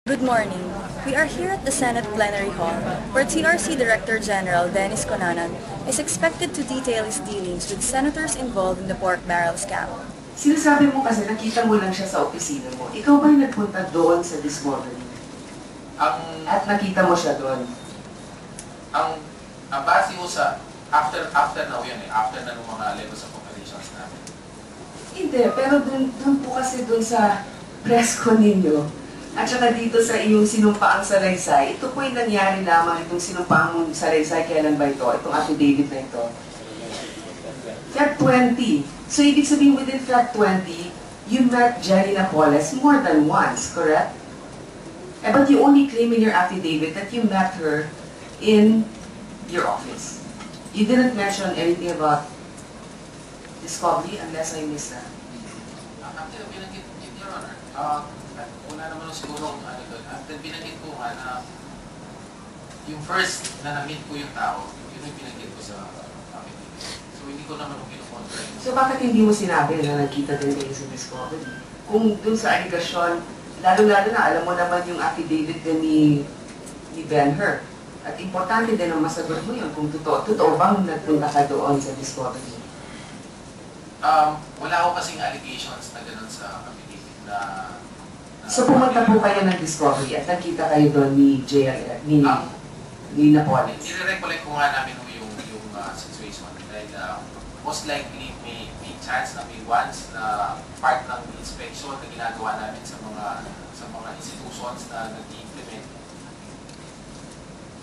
Good morning. We are here at the Senate Plenary Hall, where TRC Director General Dennis Cunanan is expected to detail his dealings with senators involved in the pork barrel scam. Sinasabi mo kasi nakita mo lang siya sa opisina mo. Ikaw ba'y nagpunta doon sa Discovery? At nakita mo siya doon? Ang base ko sa after na yun after na ng mga levels of operations namin. Hindi, pero doon po kasi doon sa press ko ninyo. At saka dito sa iyong sinumpaang salaysay, ito po yung nangyari lamang itong sinumpaang salaysay. Kailan ba ito? Itong affidavit na ito. Feb 20. So, ibig sabihin within Feb 20, you met Jenny Napoles more than once, correct? But you only claim in your affidavit that you met her in your office. You didn't mention anything about Discovery unless I missed that. Actually, binanggit, Your Honor, una naman siguro doon. Binanggit ko nga na yung first na na-meet ko yung tao, yun yung binanggit ko sa affidavit. So, hindi ko naman kinukontra. So, bakit hindi mo sinabi na nagkita din kayo sa Discovery? Kung dun sa aligasyon, lalo-lalo na alam mo naman yung affidavit din ni Ben-Hur. At importante din ang masagot mo yun kung totoo bang nagpunta ka doon sa Discovery? Wala ko kasing allegations na gano'n sa affidavit na so, pumunta po kayo ng Discovery at nakita kayo doon ni JLF, ni Napoles? Nire-recollect ko nga namin yung situation. Dahil most likely may chance na may once na part ng inspection na ginagawa namin sa mga institutions na nag-implement.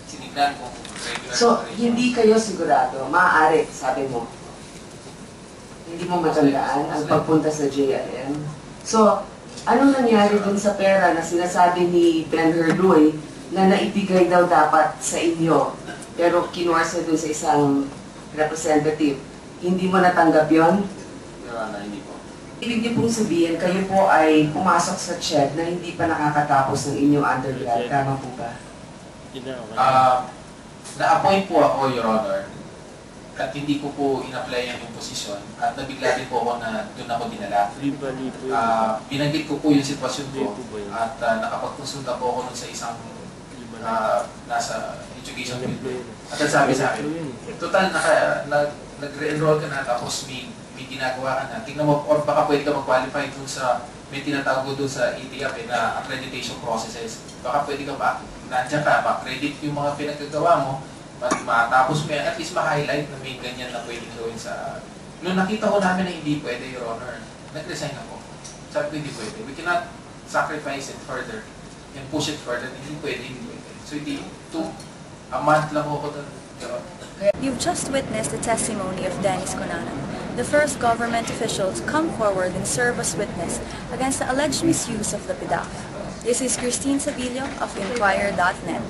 Sinignan kung regular. So, hindi kayo sigurado, maaari, sabi mo, hindi mo matandaan ang pagpunta sa JLM. So, anong nangyari dun sa pera na sinasabi ni Ben-Hur Luy na naibigay daw dapat sa inyo, pero kinuha dun sa isang representative? Hindi mo natanggap yon? Your Honor, hindi po. Ibig niyo pong sabihin, kayo po ay pumasok sa CHED na hindi pa nakakatapos ng inyong undergrad. Tama po ba? Na-appoint po ako, Your Honor, at hindi ko po in-applyan yung posisyon at nabigla din po ako na doon ako dinala. Binanggit ko po yung sitwasyon ko at nakapagkonsulta po ako sa isang nasa education field. At sabi sa akin, total nag-re-enroll ka na tapos may ginagawa ka na. Tingnan mo, or baka pwede ka mag-qualify dun sa, may tinatago dun sa ETF na accreditation processes. Baka pwede ka ba, nandiyan ka, ma-credit yung mga pinagagawa mo, matapos mo yan, at least ma-highlight na may ganyan na pwedeng gawin sa... Nung nakita ko namin na hindi pwede, Your Honor, nag-resign ako. Sabi ko hindi pwede. We cannot sacrifice it further and push it further. Hindi pwede. So hindi, a month lang ako doon. You've just witnessed the testimony of Dennis Cunanan, the first government official to come forward and serve as witness against the alleged misuse of the PDAF. This is Christine Sabilio of Inquirer.net.